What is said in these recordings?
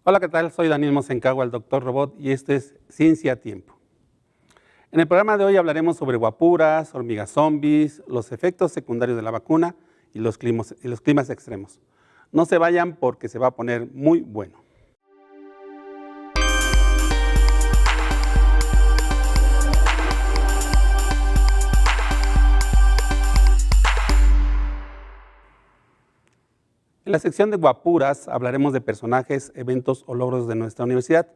Hola, ¿qué tal? Soy Daniel Mosencagua, el Doctor Robot, y esto es Ciencia a Tiempo. En el programa de hoy hablaremos sobre guapuras, hormigas zombies, los efectos secundarios de la vacuna y los climas extremos. No se vayan porque se va a poner muy bueno. En la sección de guapuras hablaremos de personajes, eventos o logros de nuestra universidad.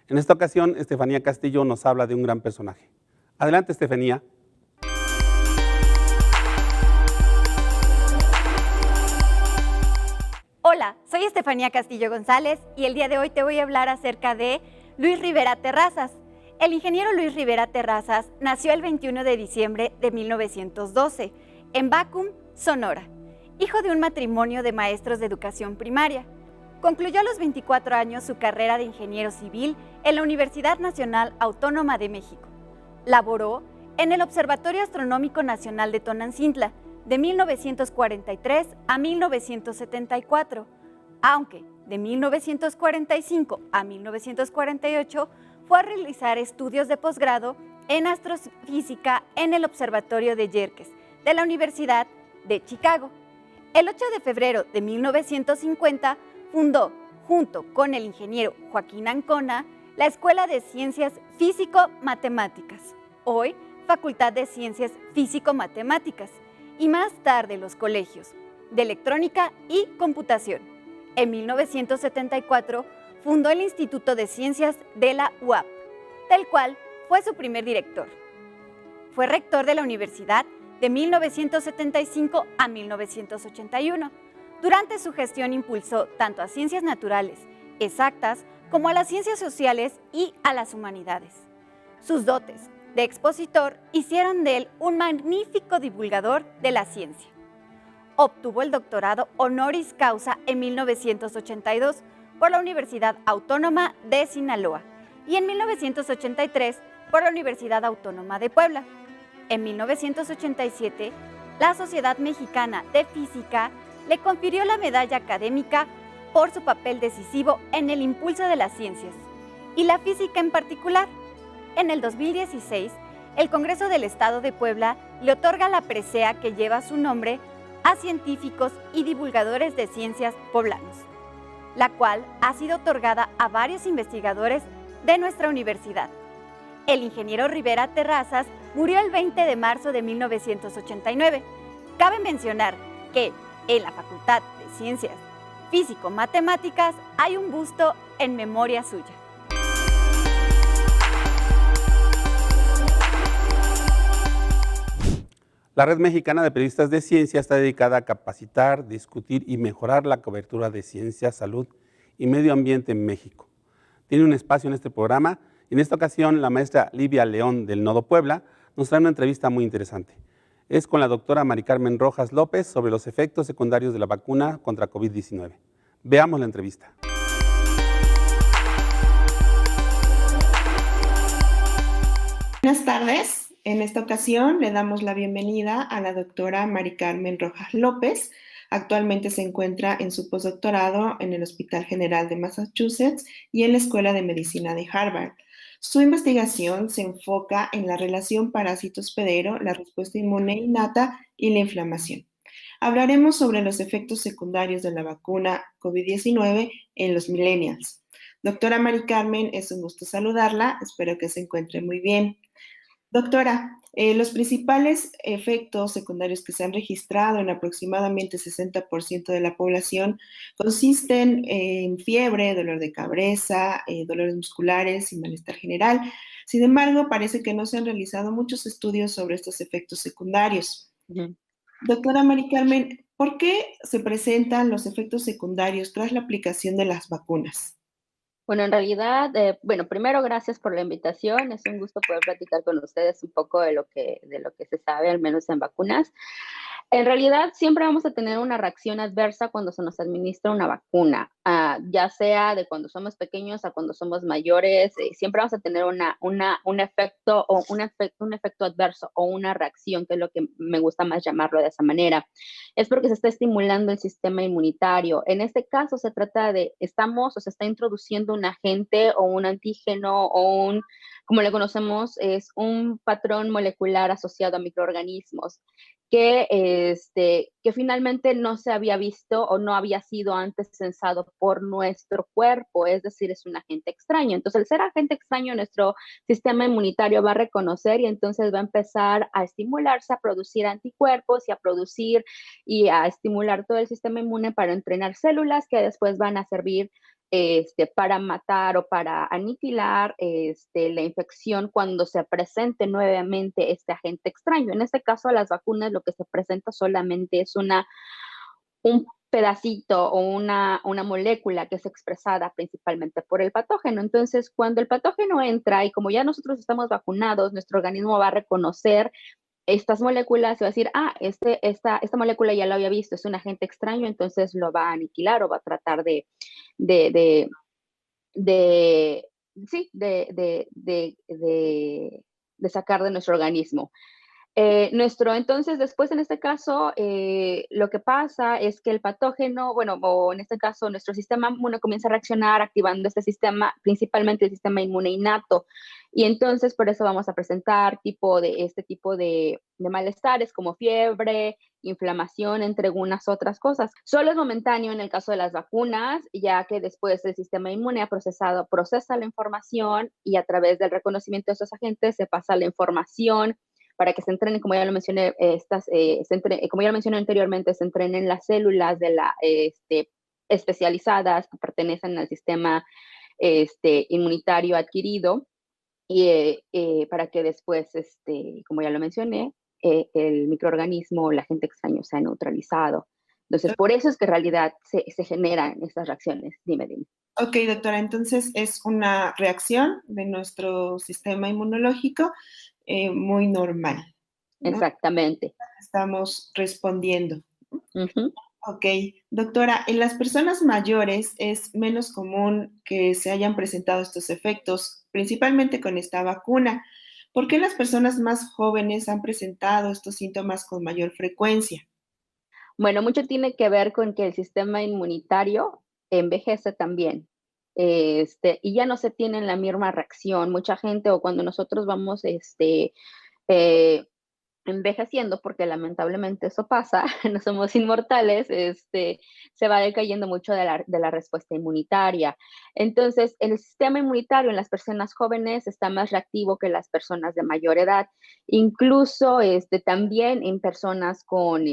En esta ocasión, Estefanía Castillo nos habla de un gran personaje. Adelante, Estefanía. Hola, soy Estefanía Castillo González y el día de hoy te voy a hablar acerca de Luis Rivera Terrazas. El ingeniero Luis Rivera Terrazas nació el 21 de diciembre de 1912 en Bacum, Sonora, hijo de un matrimonio de maestros de educación primaria. Concluyó a los 24 años su carrera de ingeniero civil en la Universidad Nacional Autónoma de México. Laboró en el Observatorio Astronómico Nacional de Tonantzintla de 1943 a 1974, aunque de 1945 a 1948 fue a realizar estudios de posgrado en astrofísica en el Observatorio de Yerkes de la Universidad de Chicago. El 8 de febrero de 1950 fundó, junto con el ingeniero Joaquín Ancona, la Escuela de Ciencias Físico-Matemáticas, hoy Facultad de Ciencias Físico-Matemáticas, y más tarde los colegios de Electrónica y Computación. En 1974 fundó el Instituto de Ciencias de la UAP, del cual fue su primer director. Fue rector de la universidad de 1975 a 1981. Durante su gestión impulsó tanto a ciencias naturales, exactas, como a las ciencias sociales y a las humanidades. Sus dotes de expositor hicieron de él un magnífico divulgador de la ciencia. Obtuvo el doctorado honoris causa en 1982 por la Universidad Autónoma de Sinaloa y en 1983 por la Universidad Autónoma de Puebla. En 1987, la Sociedad Mexicana de Física le confirió la medalla académica por su papel decisivo en el impulso de las ciencias y la física en particular. En el 2016, el Congreso del Estado de Puebla le otorga la presea que lleva su nombre a científicos y divulgadores de ciencias poblanos, la cual ha sido otorgada a varios investigadores de nuestra universidad. El ingeniero Rivera Terrazas murió el 20 de marzo de 1989. Cabe mencionar que en la Facultad de Ciencias Físico-Matemáticas hay un busto en memoria suya. La Red Mexicana de Periodistas de Ciencia está dedicada a capacitar, discutir y mejorar la cobertura de ciencia, salud y medio ambiente en México. Tiene un espacio en este programa y en esta ocasión la maestra Livia León del Nodo Puebla nos trae una entrevista muy interesante. Es con la doctora Mari Carmen Rojas López sobre los efectos secundarios de la vacuna contra COVID-19. Veamos la entrevista. Buenas tardes. En esta ocasión le damos la bienvenida a la doctora Mari Carmen Rojas López. Actualmente se encuentra en su postdoctorado en el Hospital General de Massachusetts y en la Escuela de Medicina de Harvard. Su investigación se enfoca en la relación parásito-hospedero, la respuesta inmune innata y la inflamación. Hablaremos sobre los efectos secundarios de la vacuna COVID-19 en los millennials. Doctora Mari Carmen, es un gusto saludarla. Espero que se encuentre muy bien. Doctora, los principales efectos secundarios que se han registrado en aproximadamente 60% de la población consisten en fiebre, dolor de cabeza, dolores musculares y malestar general. Sin embargo, parece que no se han realizado muchos estudios sobre estos efectos secundarios. Doctora Mari Carmen, ¿por qué se presentan los efectos secundarios tras la aplicación de las vacunas? Bueno, en realidad, bueno, primero gracias por la invitación. Es un gusto poder platicar con ustedes un poco de lo que se sabe, al menos en vacunas. En realidad, siempre vamos a tener una reacción adversa cuando se nos administra una vacuna, ya sea de cuando somos pequeños a cuando somos mayores, siempre vamos a tener un efecto o un efecto adverso o una reacción, que es lo que me gusta más llamarlo de esa manera. Es porque se está estimulando el sistema inmunitario. En este caso se trata de, estamos o se está introduciendo un agente o un antígeno o un, como le conocemos, es un patrón molecular asociado a microorganismos que finalmente no se había visto o no había sido antes censado por nuestro cuerpo, es decir, es un agente extraño. Entonces, el ser agente extraño, nuestro sistema inmunitario va a reconocer y entonces va a empezar a estimularse, a producir anticuerpos y a producir y a estimular todo el sistema inmune para entrenar células que después van a servir para matar o para aniquilar la infección cuando se presente nuevamente este agente extraño. En este caso, las vacunas lo que se presenta solamente es un pedacito o una molécula que es expresada principalmente por el patógeno. Entonces, cuando el patógeno entra y como ya nosotros estamos vacunados, nuestro organismo va a reconocer estas moléculas y va a decir, esta molécula ya lo había visto, es un agente extraño, entonces lo va a aniquilar o va a tratar de, de, de sí, de sacar de nuestro organismo. Entonces, después en este caso, lo que pasa es que el patógeno, bueno, o en este caso, nuestro sistema inmune comienza a reaccionar activando este sistema, principalmente el sistema inmune innato. Y entonces, por eso vamos a presentar este tipo de malestares como fiebre, inflamación, entre algunas otras cosas. Solo es momentáneo en el caso de las vacunas, ya que después el sistema inmune procesa la información y a través del reconocimiento de esos agentes se pasa la información para que se entrenen, como ya lo mencioné, como ya lo mencioné anteriormente, se entrenen las células especializadas que pertenecen al sistema inmunitario adquirido y para que después, como ya lo mencioné, el microorganismo o el agente extraño sea neutralizado. Entonces, por eso es que en realidad se generan estas reacciones. Dime. Ok, doctora, entonces es una reacción de nuestro sistema inmunológico muy normal, ¿no? Exactamente. Estamos respondiendo. Uh-huh. Ok, doctora, en las personas mayores es menos común que se hayan presentado estos efectos, principalmente con esta vacuna. ¿Por qué las personas más jóvenes han presentado estos síntomas con mayor frecuencia? Bueno, mucho tiene que ver con que el sistema inmunitario envejece también. Y ya no se tiene la misma reacción. Mucha gente, o cuando nosotros vamos eh, envejeciendo, porque lamentablemente eso pasa, no somos inmortales, se va decayendo mucho de la respuesta inmunitaria. Entonces, el sistema inmunitario en las personas jóvenes está más reactivo que las personas de mayor edad, incluso también en personas con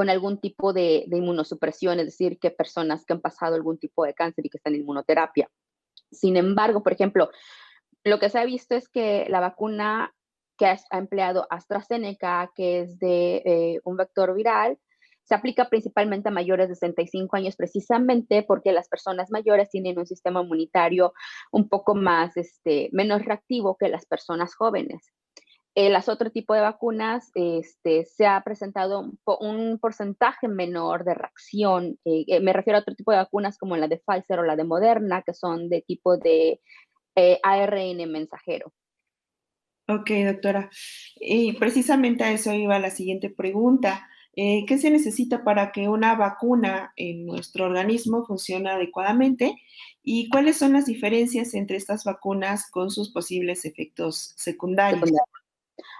algún tipo de inmunosupresión, es decir, que personas que han pasado algún tipo de cáncer y que están en inmunoterapia. Sin embargo, por ejemplo, lo que se ha visto es que la vacuna que ha empleado AstraZeneca, que es de un vector viral, se aplica principalmente a mayores de 65 años, precisamente porque las personas mayores tienen un sistema inmunitario un poco más, menos reactivo que las personas jóvenes. Las otro tipo de vacunas se ha presentado un porcentaje menor de reacción. Me refiero a otro tipo de vacunas como la de Pfizer o la de Moderna, que son de tipo de ARN mensajero. Ok, doctora. Y precisamente a eso iba la siguiente pregunta. ¿Qué se necesita para que una vacuna en nuestro organismo funcione adecuadamente? ¿Y cuáles son las diferencias entre estas vacunas con sus posibles efectos secundarios?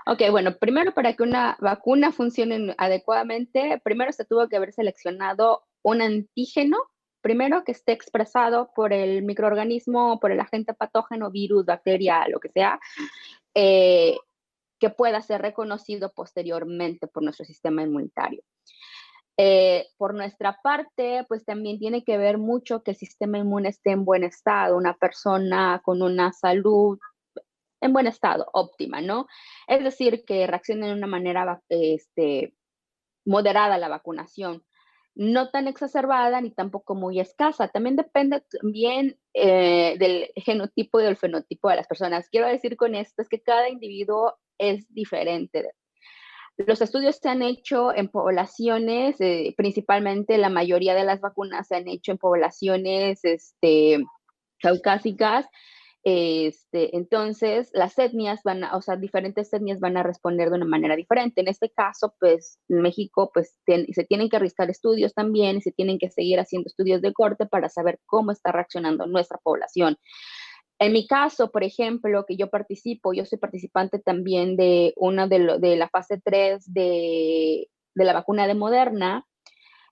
Ok, bueno, primero para que una vacuna funcione adecuadamente, primero se tuvo que haber seleccionado un antígeno, primero que esté expresado por el microorganismo, por el agente patógeno, virus, bacteria, lo que sea, eh, que pueda ser reconocido posteriormente por nuestro sistema inmunitario. Por nuestra parte, pues también tiene que ver mucho que el sistema inmune esté en buen estado, una persona con una salud en buen estado, óptima, ¿no? Es decir, que reaccione de una manera moderada a la vacunación, no tan exacerbada ni tampoco muy escasa. También depende también del genotipo y del fenotipo de las personas. Quiero decir con esto es que cada individuo es diferente. Los estudios se han hecho en poblaciones, principalmente la mayoría de las vacunas se han hecho en poblaciones caucásicas. Entonces, las etnias diferentes etnias van a responder de una manera diferente. En este caso, pues, en México, pues, se tienen que realizar estudios también y se tienen que seguir haciendo estudios de corte para saber cómo está reaccionando nuestra población. En mi caso, por ejemplo, que yo soy participante también de de la fase 3 de la vacuna de Moderna.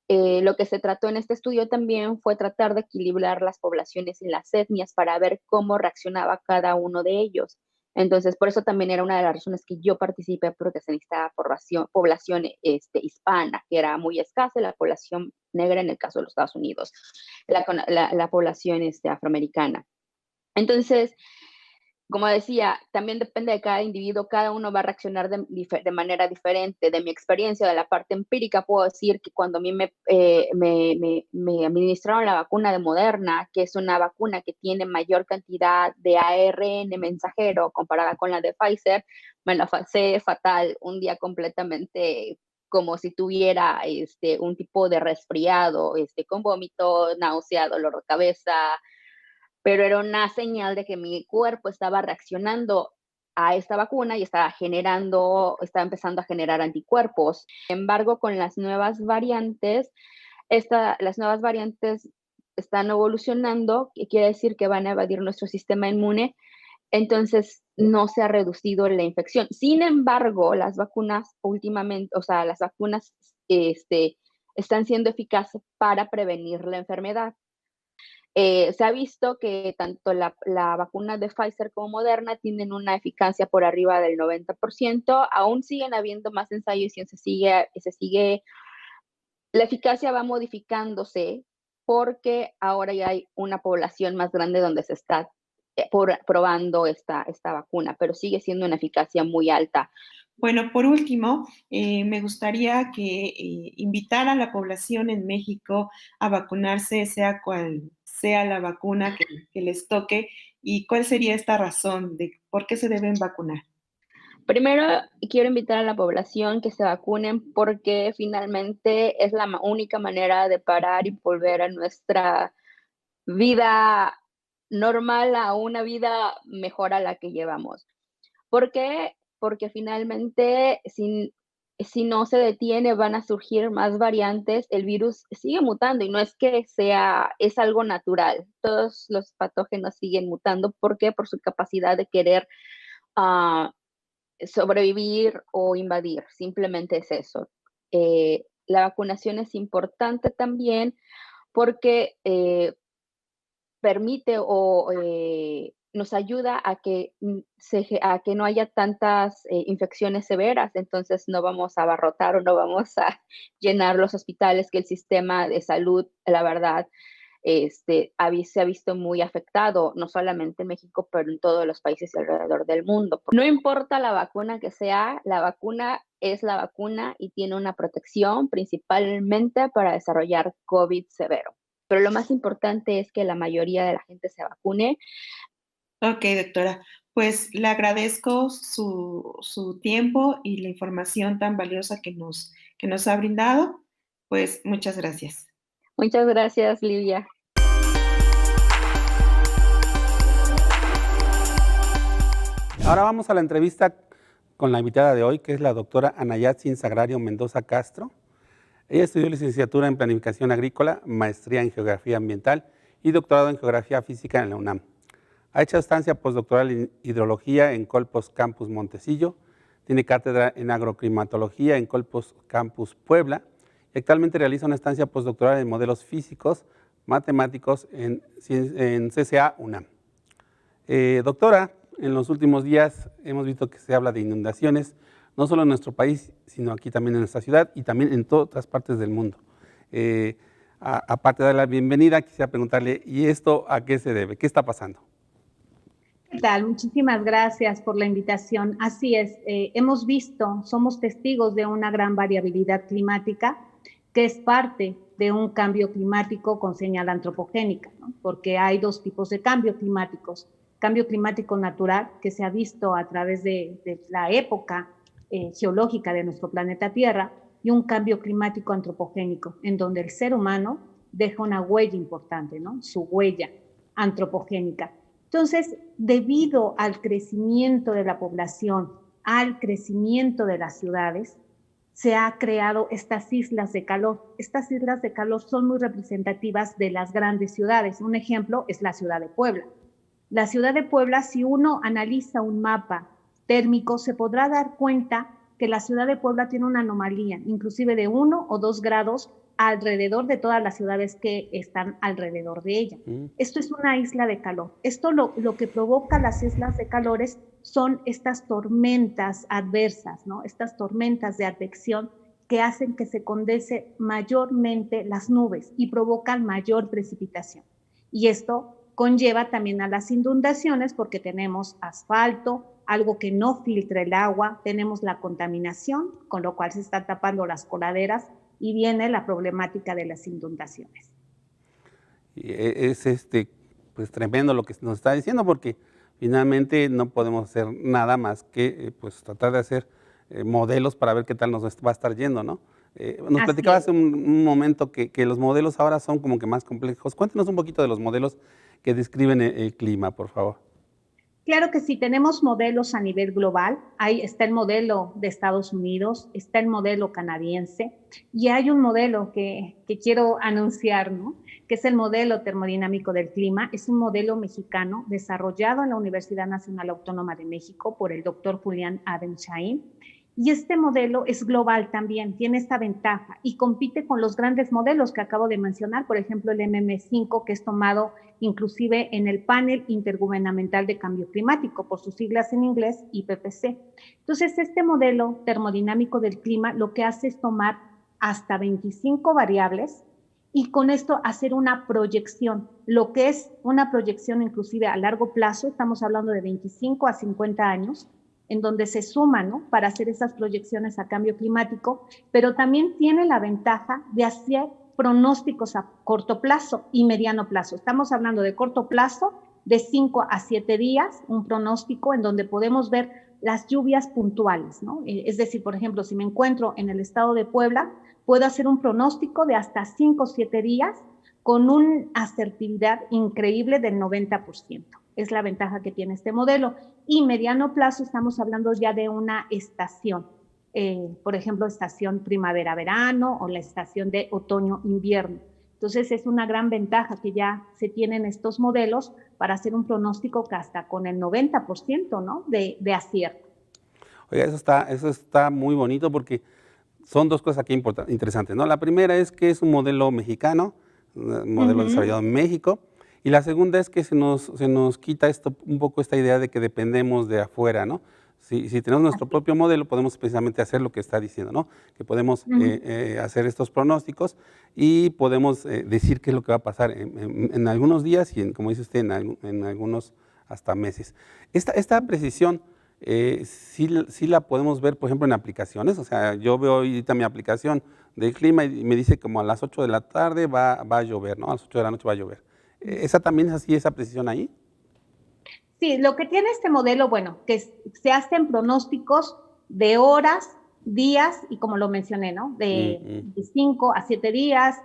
Lo que se trató en este estudio también fue tratar de equilibrar las poblaciones y las etnias para ver cómo reaccionaba cada uno de ellos. Entonces, por eso también era una de las razones que yo participé, porque se necesitaba población hispana, que era muy escasa, la población negra en el caso de los Estados Unidos, la población afroamericana. Entonces, como decía, también depende de cada individuo, cada uno va a reaccionar de manera diferente. De mi experiencia, de la parte empírica, puedo decir que cuando a mí me administraron la vacuna de Moderna, que es una vacuna que tiene mayor cantidad de ARN mensajero comparada con la de Pfizer, me la pasé fatal, un día completamente como si tuviera un tipo de resfriado, con vómito, náusea, dolor de cabeza, pero era una señal de que mi cuerpo estaba reaccionando a esta vacuna y estaba empezando a generar anticuerpos. Sin embargo, con las nuevas variantes, las nuevas variantes están evolucionando, que quiere decir que van a evadir nuestro sistema inmune, entonces no se ha reducido la infección. Sin embargo, las vacunas últimamente, las vacunas están siendo eficaces para prevenir la enfermedad. Se ha visto que tanto la vacuna de Pfizer como Moderna tienen una eficacia por arriba del 90%, aún siguen habiendo más ensayos y la eficacia va modificándose porque ahora ya hay una población más grande donde se está probando esta vacuna, pero sigue siendo una eficacia muy alta. Bueno, por último, me gustaría que invitara a la población en México a vacunarse, sea cual sea la vacuna que les toque, y cuál sería esta razón de por qué se deben vacunar. Primero, quiero invitar a la población que se vacunen porque finalmente es la única manera de parar y volver a nuestra vida normal, a una vida mejor a la que llevamos. ¿Por qué? Porque finalmente, si no se detiene, van a surgir más variantes. El virus sigue mutando y no es que es algo natural. Todos los patógenos siguen mutando. ¿Por qué? Por su capacidad de querer sobrevivir o invadir. Simplemente es eso. La vacunación es importante también porque permite o nos ayuda a que no haya tantas infecciones severas, entonces no vamos a abarrotar o no vamos a llenar los hospitales, que el sistema de salud, la verdad, se ha visto muy afectado, no solamente en México, pero en todos los países alrededor del mundo. No importa la vacuna que sea, la vacuna es la vacuna y tiene una protección principalmente para desarrollar COVID severo. Pero lo más importante es que la mayoría de la gente se vacune. Ok, doctora. Pues le agradezco su tiempo y la información tan valiosa que nos ha brindado. Pues muchas gracias. Muchas gracias, Livia. Ahora vamos a la entrevista con la invitada de hoy, que es la doctora Anayatsin Sagrario Mendoza Castro. Ella estudió licenciatura en Planificación Agrícola, maestría en Geografía Ambiental y doctorado en Geografía Física en la UNAM. Ha hecho estancia postdoctoral en Hidrología en Colpos Campus Montesillo, tiene cátedra en Agroclimatología en Colpos Campus Puebla y actualmente realiza una estancia postdoctoral en Modelos Físicos Matemáticos en CCA UNAM. Doctora, en los últimos días hemos visto que se habla de inundaciones, no solo en nuestro país, sino aquí también en nuestra ciudad y también en todas otras partes del mundo. Aparte de dar la bienvenida, quisiera preguntarle, ¿y esto a qué se debe? ¿Qué está pasando? ¿Qué tal? Muchísimas gracias por la invitación. Así es, somos testigos de una gran variabilidad climática que es parte de un cambio climático con señal antropogénica, ¿no? Porque hay dos tipos de cambio climáticos. Cambio climático natural, que se ha visto a través de la época geológica de nuestro planeta Tierra, y un cambio climático antropogénico, en donde el ser humano deja una huella importante, ¿no? Su huella antropogénica. Entonces, debido al crecimiento de la población, al crecimiento de las ciudades, se ha creado estas islas de calor. Estas islas de calor son muy representativas de las grandes ciudades. Un ejemplo es la ciudad de Puebla. La ciudad de Puebla, si uno analiza un mapa térmico, se podrá dar cuenta que la ciudad de Puebla tiene una anomalía, inclusive de 1 o 2 grados alrededor de todas las ciudades que están alrededor de ella. Esto es una isla de calor. Esto lo que provoca las islas de calores son estas tormentas adversas, ¿no? Estas tormentas de advección que hacen que se condense mayormente las nubes y provocan mayor precipitación. Y esto conlleva también a las inundaciones porque tenemos asfalto, algo que no filtra el agua, tenemos la contaminación, con lo cual se están tapando las coladeras y viene la problemática de las inundaciones. Es pues tremendo lo que nos está diciendo, porque finalmente no podemos hacer nada más que pues tratar de hacer modelos para ver qué tal nos va a estar yendo, ¿no? Nos platicaba hace un momento que los modelos ahora son como que más complejos. Cuéntanos un poquito de los modelos que describen el clima, por favor. Claro que sí, tenemos modelos a nivel global. Ahí está el modelo de Estados Unidos, está el modelo canadiense y hay un modelo que quiero anunciar, ¿no? Que es el modelo termodinámico del clima. Es un modelo mexicano desarrollado en la Universidad Nacional Autónoma de México por el doctor Julián Ademshain. Y este modelo es global también, tiene esta ventaja y compite con los grandes modelos que acabo de mencionar, por ejemplo el MM5, que es tomado inclusive en el Panel Intergubernamental de Cambio Climático, por sus siglas en inglés, IPCC. Entonces, este modelo termodinámico del clima lo que hace es tomar hasta 25 variables y con esto hacer una proyección, lo que es una proyección inclusive a largo plazo, estamos hablando de 25 a 50 años, en donde se suman, ¿no? Para hacer esas proyecciones a cambio climático, pero también tiene la ventaja de hacer pronósticos a corto plazo y mediano plazo. Estamos hablando de corto plazo, de 5 a 7 días, un pronóstico en donde podemos ver las lluvias puntuales, ¿no? Es decir, por ejemplo, si me encuentro en el estado de Puebla, puedo hacer un pronóstico de hasta 5 o 7 días con una asertividad increíble del 90%. Es la ventaja que tiene este modelo. Y mediano plazo estamos hablando ya de una estación, por ejemplo, estación primavera-verano o la estación de otoño-invierno. Entonces es una gran ventaja que ya se tienen estos modelos para hacer un pronóstico que hasta con el 90%, ¿no? de acierto. Oiga, eso está muy bonito porque son dos cosas aquí interesantes, ¿no? La primera es que es un modelo mexicano, un modelo desarrollado en México, y la segunda es que se nos quita un poco esta idea de que dependemos de afuera, ¿no? Si tenemos nuestro propio modelo, podemos precisamente hacer lo que está diciendo, ¿no? Que podemos hacer estos pronósticos y podemos decir qué es lo que va a pasar en algunos días y, como dice usted, en algunos hasta meses. Esta precisión, sí la podemos ver, por ejemplo, en aplicaciones. O sea, yo veo ahorita mi aplicación del clima y me dice como a las 8 de la tarde va a llover, ¿no? A las 8 de la noche va a llover. ¿Esa también es así, esa precisión ahí? Sí, lo que tiene este modelo, bueno, que se hacen pronósticos de horas, días y como lo mencioné, ¿no? De 5 a 7 días,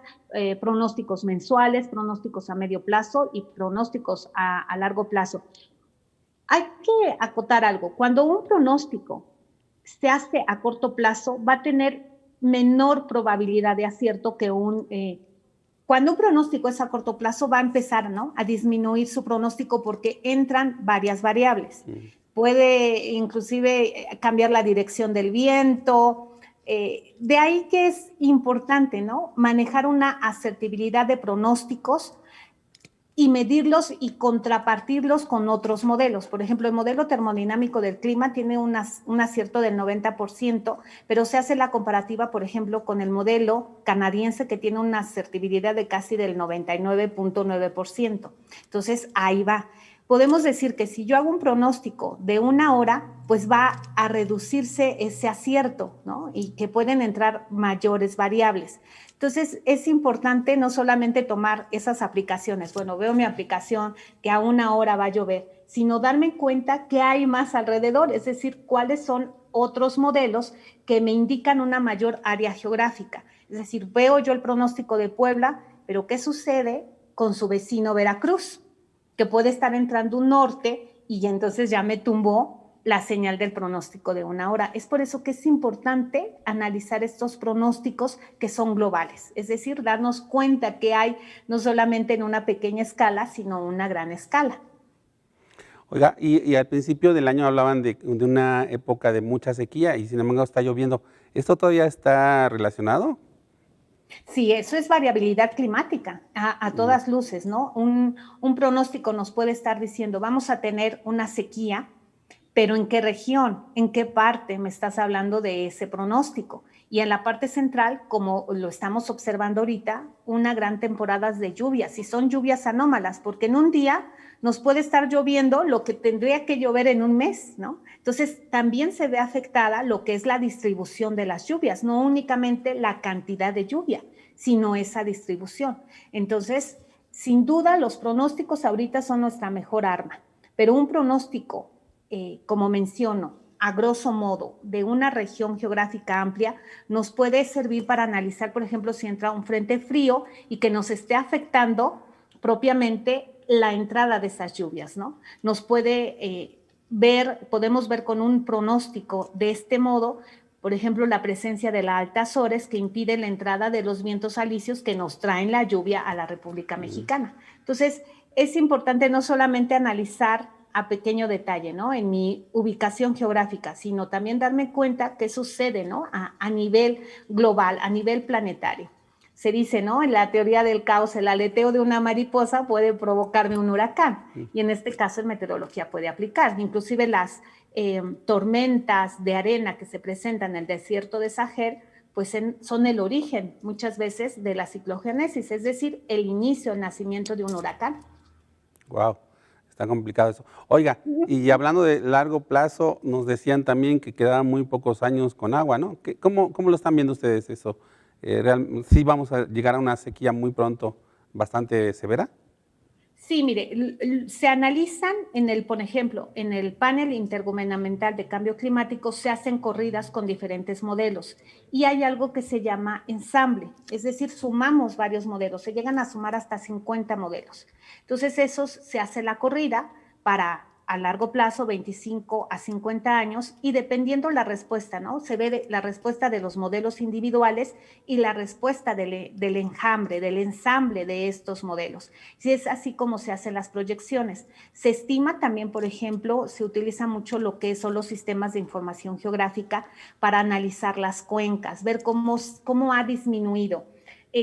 pronósticos mensuales, pronósticos a medio plazo y pronósticos a largo plazo. Hay que acotar algo. Cuando un pronóstico se hace a corto plazo, va a tener menor probabilidad de acierto que cuando un pronóstico es a corto plazo, va a empezar, ¿no? A disminuir su pronóstico porque entran varias variables. Puede inclusive cambiar la dirección del viento. De ahí que es importante, ¿no? Manejar una asertibilidad de pronósticos y medirlos y contrapartirlos con otros modelos. Por ejemplo, el modelo termodinámico del clima tiene un acierto del 90%, pero se hace la comparativa, por ejemplo, con el modelo canadiense que tiene una asertibilidad de casi del 99.9%. Entonces, ahí va. podemos decir que si yo hago un pronóstico de 1 hora, pues va a reducirse ese acierto, ¿no? Y que pueden entrar mayores variables. Entonces, es importante no solamente tomar esas aplicaciones, bueno, veo mi aplicación que a 1 hora va a llover, sino darme cuenta qué hay más alrededor, es decir, cuáles son otros modelos que me indican una mayor área geográfica. Es decir, veo yo el pronóstico de Puebla, pero ¿qué sucede con su vecino Veracruz? Que puede estar entrando un norte y entonces ya me tumbó la señal del pronóstico de 1 hora. Es por eso que es importante analizar estos pronósticos que son globales, es decir, darnos cuenta que hay no solamente en una pequeña escala, sino una gran escala. Oiga, y al principio del año hablaban de una época de mucha sequía y sin embargo está lloviendo. ¿Esto todavía está relacionado? Sí, eso es variabilidad climática a todas luces, ¿no? Un pronóstico nos puede estar diciendo, vamos a tener una sequía, pero ¿en qué región? ¿En qué parte me estás hablando de ese pronóstico? Y en la parte central, como lo estamos observando ahorita, una gran temporada de lluvias, y son lluvias anómalas, porque en un día nos puede estar lloviendo lo que tendría que llover en un mes, ¿no? Entonces, también se ve afectada lo que es la distribución de las lluvias, no únicamente la cantidad de lluvia, sino esa distribución. Entonces, sin duda, los pronósticos ahorita son nuestra mejor arma, pero un pronóstico, como menciono, a grosso modo, de una región geográfica amplia, nos puede servir para analizar, por ejemplo, si entra un frente frío y que nos esté afectando propiamente la entrada de esas lluvias, ¿no? Nos puede podemos ver con un pronóstico de este modo, por ejemplo, la presencia de la alta Azores que impide la entrada de los vientos alisios que nos traen la lluvia a la República Mexicana. Entonces, es importante no solamente analizar a pequeño detalle, ¿no? En mi ubicación geográfica, sino también darme cuenta qué sucede, ¿no? A nivel global, a nivel planetario. Se dice, ¿no? En la teoría del caos, el aleteo de una mariposa puede provocarme un huracán. Y en este caso, en meteorología puede aplicar. Inclusive las tormentas de arena que se presentan en el desierto de Sahel, pues son el origen, muchas veces, de la ciclogénesis, es decir, el inicio, el nacimiento de un huracán. Wow. Está complicado eso. Oiga, y hablando de largo plazo, nos decían también que quedaban muy pocos años con agua, ¿no? ¿Cómo lo están viendo ustedes eso? ¿Sí vamos a llegar a una sequía muy pronto bastante severa? Sí, mire, se analizan por ejemplo, en el panel intergubernamental de cambio climático se hacen corridas con diferentes modelos y hay algo que se llama ensamble, es decir, sumamos varios modelos, se llegan a sumar hasta 50 modelos. Entonces, se hace la corrida para a largo plazo, 25 a 50 años, y dependiendo la respuesta, ¿no? Se ve la respuesta de los modelos individuales y la respuesta del enjambre, del ensamble de estos modelos. Y es así como se hacen las proyecciones. Se estima también, por ejemplo, se utiliza mucho lo que son los sistemas de información geográfica para analizar las cuencas, ver cómo ha disminuido.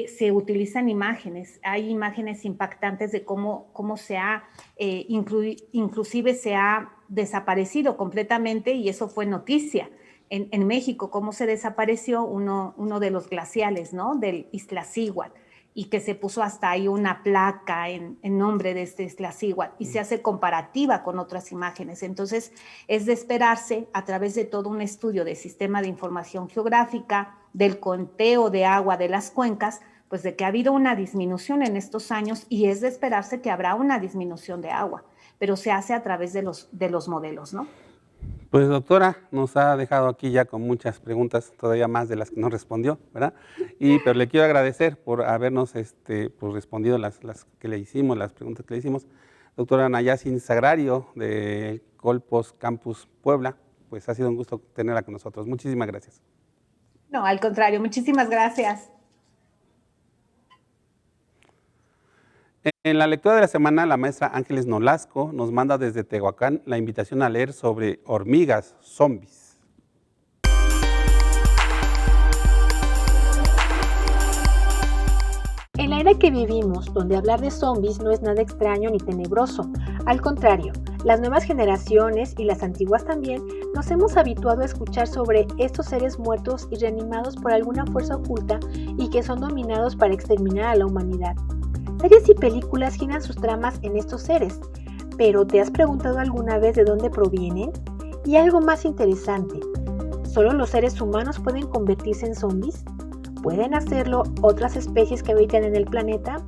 Se utilizan imágenes, hay imágenes impactantes de cómo se ha, inclusive se ha desaparecido completamente, y eso fue noticia en México, cómo se desapareció uno de los glaciales, ¿no? Del Iztaccíhuatl, y que se puso hasta ahí una placa en nombre de este Iztaccíhuatl, y se hace comparativa con otras imágenes. Entonces, es de esperarse, a través de todo un estudio de sistema de información geográfica, del conteo de agua de las cuencas, pues de que ha habido una disminución en estos años, y es de esperarse que habrá una disminución de agua, pero se hace a través de los modelos, ¿no? Pues doctora, nos ha dejado aquí ya con muchas preguntas, todavía más de las que nos respondió, ¿verdad? Pero le quiero agradecer por habernos pues respondido las que le hicimos, las preguntas que le hicimos. Doctora Nayasin Sagrario, de Colpos Campus Puebla, pues ha sido un gusto tenerla con nosotros. Muchísimas gracias. No, al contrario, muchísimas gracias. En la lectura de la semana, la maestra Ángeles Nolasco nos manda desde Tehuacán la invitación a leer sobre hormigas zombies. En la era que vivimos, donde hablar de zombies no es nada extraño ni tenebroso, al contrario, las nuevas generaciones y las antiguas también nos hemos habituado a escuchar sobre estos seres muertos y reanimados por alguna fuerza oculta y que son dominados para exterminar a la humanidad. Series y películas giran sus tramas en estos seres, Pero ¿te has preguntado alguna vez de dónde provienen? Y algo más interesante, ¿solo los seres humanos pueden convertirse en zombies? ¿Pueden hacerlo otras especies que habitan en el planeta?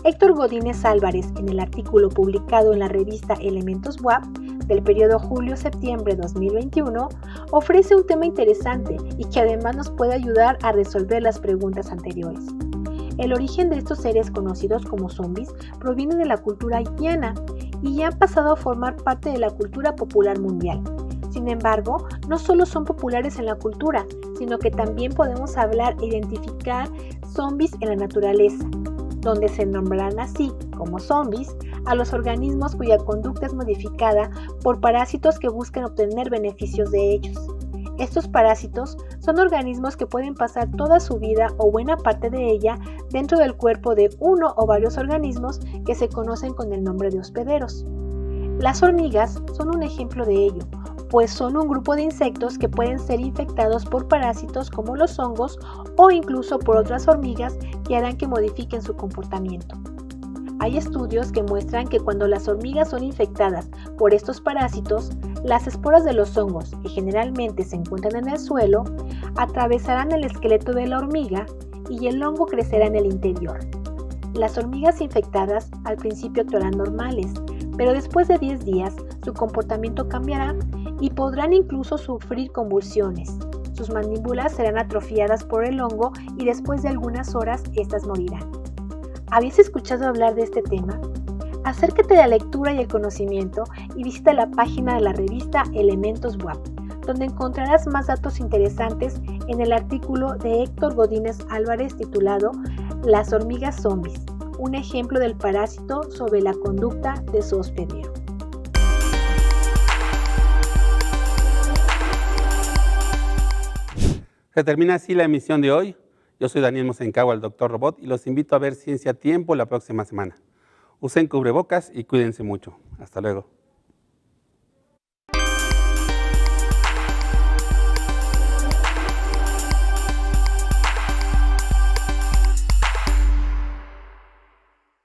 Héctor Godínez Álvarez, en el artículo publicado en la revista Elementos WAP del periodo julio-septiembre 2021, ofrece un tema interesante y que además nos puede ayudar a resolver las preguntas anteriores. El origen de estos seres conocidos como zombies proviene de la cultura haitiana y ya han pasado a formar parte de la cultura popular mundial. Sin embargo, no solo son populares en la cultura, sino que también podemos hablar e identificar zombies en la naturaleza, donde se nombrarán así como zombies a los organismos cuya conducta es modificada por parásitos que buscan obtener beneficios de ellos. Estos parásitos son organismos que pueden pasar toda su vida o buena parte de ella dentro del cuerpo de uno o varios organismos que se conocen con el nombre de hospederos. Las hormigas son un ejemplo de ello, pues son un grupo de insectos que pueden ser infectados por parásitos como los hongos o incluso por otras hormigas que harán que modifiquen su comportamiento. Hay estudios que muestran que cuando las hormigas son infectadas por estos parásitos, las esporas de los hongos, que generalmente se encuentran en el suelo, atravesarán el esqueleto de la hormiga y el hongo crecerá en el interior. Las hormigas infectadas al principio actuarán normales, pero después de 10 días su comportamiento cambiará y podrán incluso sufrir convulsiones. Sus mandíbulas serán atrofiadas por el hongo y después de algunas horas estas morirán. ¿Habías escuchado hablar de este tema? Acércate a la lectura y el conocimiento y visita la página de la revista Elementos WAP, donde encontrarás más datos interesantes en el artículo de Héctor Godínez Álvarez titulado Las hormigas zombies, un ejemplo del parásito sobre la conducta de su hospedero. Se termina así la emisión de hoy. Yo soy Daniel Mosencagua, el Dr. Robot, y los invito a ver Ciencia a Tiempo la próxima semana. Usen cubrebocas y cuídense mucho. Hasta luego.